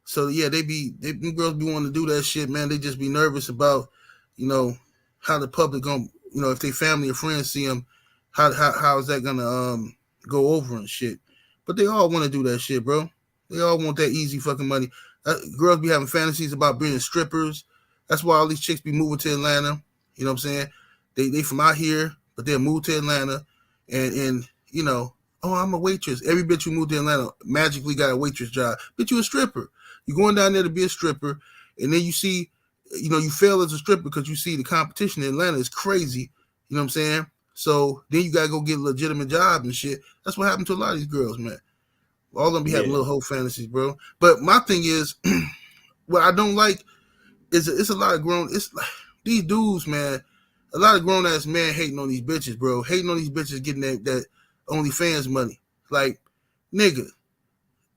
so yeah, them girls be wanting to do that shit, man. They just be nervous about, how the public gonna, if they family or friends see them, how is that gonna go over and shit. But they all want to do that shit, bro. They all want that easy fucking money. Girls be having fantasies about being strippers. That's why all these chicks be moving to Atlanta. You know what I'm saying? They from out here, but they'll move to Atlanta, and you know, oh, I'm a waitress. Every bitch who moved to Atlanta magically got a waitress job. But you a stripper. You're going down there to be a stripper, and then you see, you know, you fail as a stripper because you see the competition in Atlanta is crazy. You know what I'm saying? So then you gotta go get a legitimate job and shit. That's what happened to a lot of these girls, man. All of them be having little whole fantasies, bro. But my thing is, what I don't like is it's a lot of grown. It's like these dudes, man. A lot of grown ass men hating on these bitches, bro. Hating on these bitches getting that OnlyFans money. Like, nigga,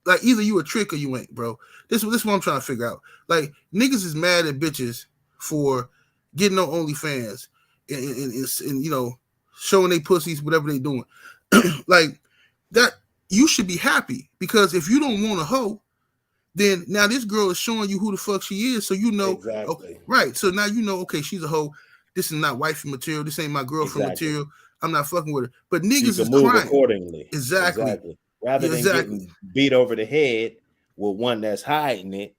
like either you a trick or you ain't, bro. This is what I'm trying to figure out. Like, niggas is mad at bitches for getting on OnlyFans and you know, showing they pussies, whatever they doing. Like that, you should be happy because if you don't want a hoe, then now this girl is showing you who the fuck she is, so you know exactly. Okay, right. So now you know, okay, she's a hoe. This is not wifey material. This ain't my girlfriend material. I'm not fucking with her. But niggas is move crying accordingly. Exactly. Rather than getting beat over the head with one that's hiding it,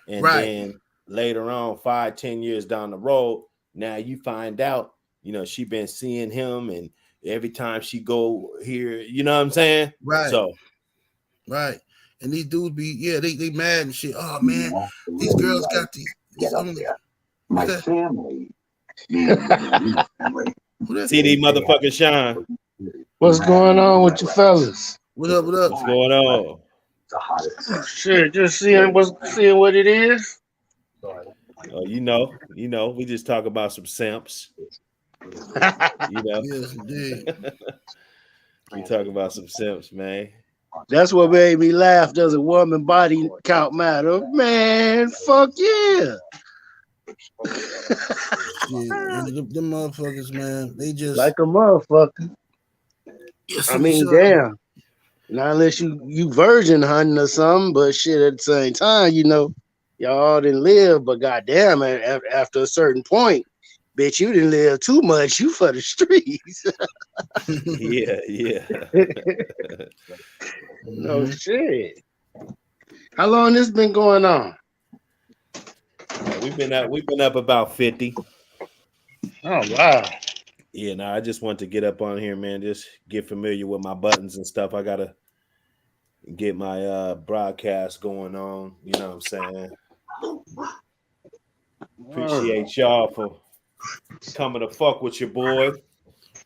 and then later on, 5-10 years down the road, now you find out, you know, she been seeing him, and every time she go here, you know what I'm saying? Right. So, right. And these dudes be, they mad and shit. Oh man, these girls got these only. My family. TD motherfucking Sean. What's going on with you fellas? What up? What up? What's going on? Shit, just seeing what it is. Oh, you know, we just talk about some simps. You know, yes, indeed. We talk about some simps, man. That's what made me laugh. Does a woman body count matter? Man, fuck yeah. Them motherfuckers, man, they just like a motherfucker. Yes, I mean, damn. Not unless you virgin hunting or something, but shit, at the same time, you know, y'all didn't live, but goddamn, after a certain point, bitch, you didn't live too much. You for the streets. yeah. No shit. How long this been going on? We've been up about 50. Oh wow. Yeah, no, I just want to get up on here, man. Just get familiar with my buttons and stuff. I gotta get my broadcast going on. You know what I'm saying? Appreciate y'all for coming to fuck with your boy.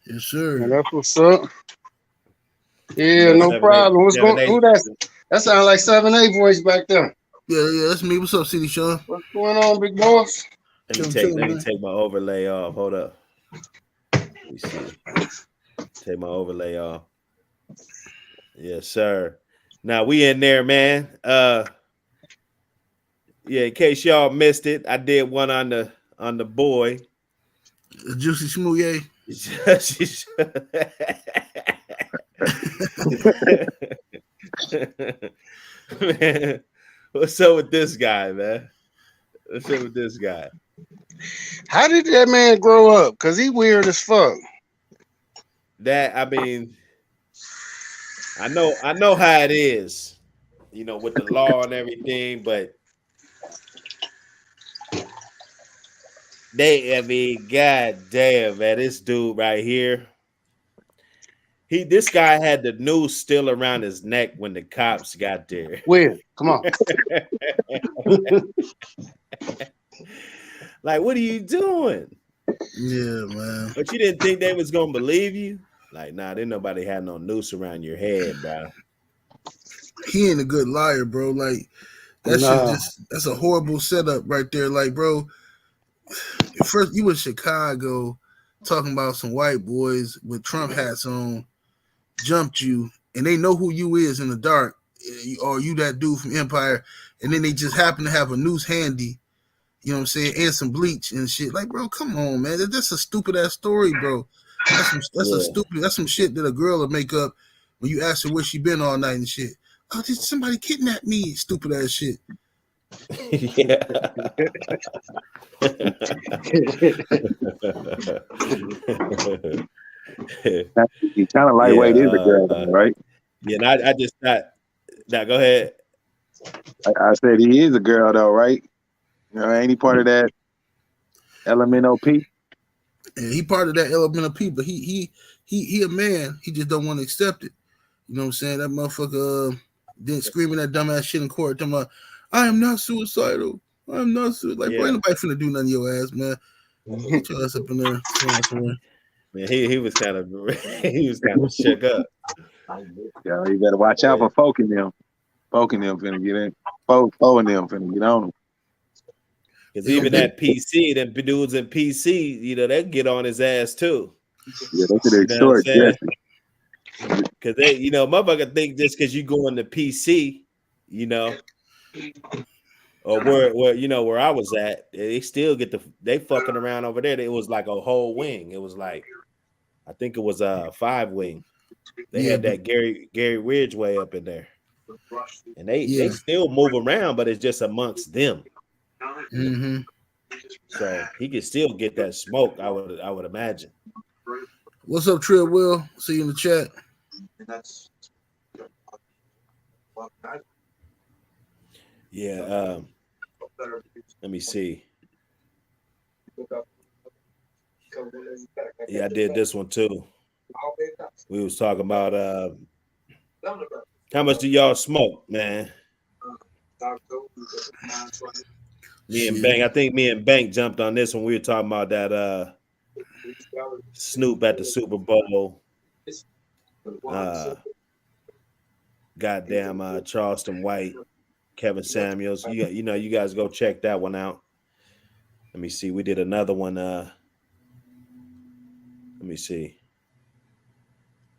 Yes, sir. And that's what's up. Yeah, no problem. What's going on? Who that sounds like 7A voice back there. Yeah, that's me. What's up, CD Sean? What's going on, big boss? Let me take my overlay off. Hold up. Let me see. Take my overlay off. Yes, sir. Now we in there, man. Yeah, in case y'all missed it, I did one on the boy. Juicy Smoothie. Man, what's up with this guy, man? What's up with this guy? How did that man grow up? Cause he weird as fuck. I mean, I know how it is, you know, with the law and everything, but god damn, man, this dude right here. This guy had the noose still around his neck when the cops got there. Weird. Come on. Like, what are you doing? Yeah, man. But you didn't think they was gonna believe you? Like, nah, didn't nobody have no noose around your head, bro. He ain't a good liar, bro. Like, that's a horrible setup right there. Like, bro, first you in Chicago talking about some white boys with Trump hats on, jumped you, and they know who you is in the dark, or you that dude from Empire, and then they just happen to have a noose handy, you know what I'm saying, and some bleach and shit. Like, bro, come on, man. That's a stupid ass story, bro. That's some shit that a girl will make up when you ask her where she been all night and shit. Oh, did somebody kidnap me? Stupid ass shit. Yeah. You kind of lightweight is a girl, right? Yeah, and I just not. Now go ahead. I said he is a girl though, right? You know, ain't he part of that LMNOP? Yeah, he part of that LMNOP, but he a man. He just don't want to accept it. You know what I'm saying? That motherfucker then screaming that dumbass shit in court, talking about, I am not suicidal. I am not suicidal. Like, bro, ain't nobody finna do nothing to your ass, man. Get your ass up in there. Man, he was kind of shook up. Yeah, you better watch out for folk in them. Folk in them finna get in. Folk in them finna get on them. Because even that PC, them dudes in PC, you know, they get on his ass too. Yeah, they could extort Jesse. Because they, you know, motherfucker think just because you go in the PC, you know, or where you know where I was at, they still get they fucking around over there. It was like a whole wing. It was like, I think it was a 5-wing. They had that Gary Ridgway up in there, and they still move around, but it's just amongst them. Mm-hmm. So he could still get that smoke. I would imagine. What's up, Trill Will? See you in the chat. Yeah. Let me see. Yeah, I did this one too. We was talking about how much do y'all smoke, man? Me and Bank, I think me and Bank jumped on this when we were talking about that Snoop at the Super Bowl. Goddamn Charleston White, Kevin Samuels. You know, you guys go check that one out. Let me see. We did another one. Let me see.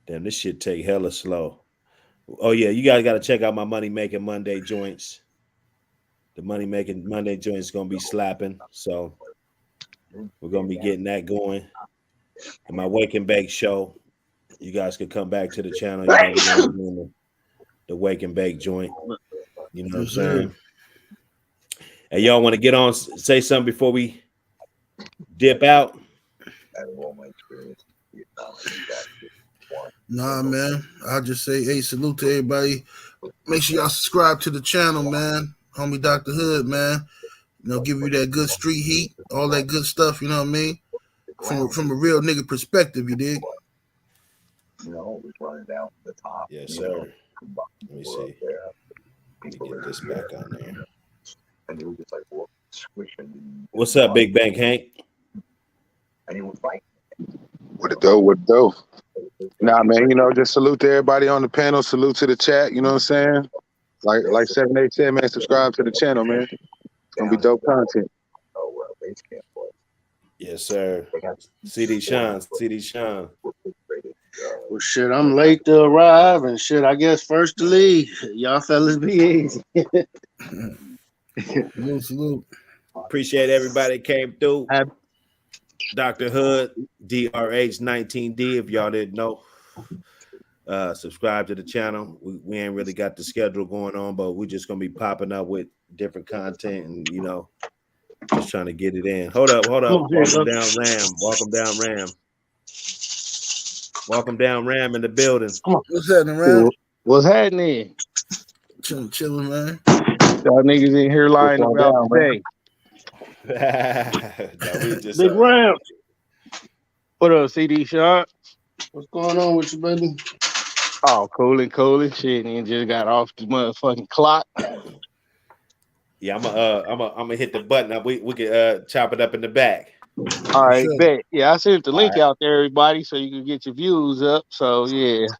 Damn, this shit take hella slow. Oh yeah, you guys got to check out my Money Making Monday joints. The Money Making Monday joint is gonna be slapping, so we're gonna be getting that going. And my Wake and Bake show, you guys could come back to the channel. You know, we're gonna be doing the Wake and Bake joint. You know what I'm saying? And y'all want to get on, say something before we dip out? Nah, man. I'll just say, hey, salute to everybody. Make sure y'all subscribe to the channel, man. Homie Dr. Hood, man. You know, give you that good street heat, all that good stuff, you know what I mean? From a real nigga perspective, you dig? You know, it's running down the top. Yes, sir. Let me see. Let me get this back on there. And it was just like squishing. What's up, Big Bank Hank? And he was fighting. What it do? Nah, man, you know, just salute to everybody on the panel. Salute to the chat, you know what I'm saying? Like 7-8 said, man, subscribe to the channel, man. It's gonna be dope content. Oh, well, base camp was. Yes, sir. CD Sean. Well, shit, I'm late to arrive, and shit, I guess first to leave. Y'all fellas be easy. Salute. Appreciate everybody that came through. Dr. Hood, H19D, if y'all didn't know. Subscribe to the channel. We ain't really got the schedule going on, but we're just gonna be popping up with different content and, you know, just trying to get it in. Hold up. Welcome down, Ram in the building. What's happening, Ram? What's happening? Chilling, man. Y'all niggas in here lying about today. Big Ram. What up, CD Shot? What's going on with you, baby? Oh, cooling. Shit, and just got off the motherfucking clock. Yeah, I'm gonna hit the button. We can chop it up in the back. All right, bet. Yeah, I sent the link out there, everybody, so you can get your views up. So yeah.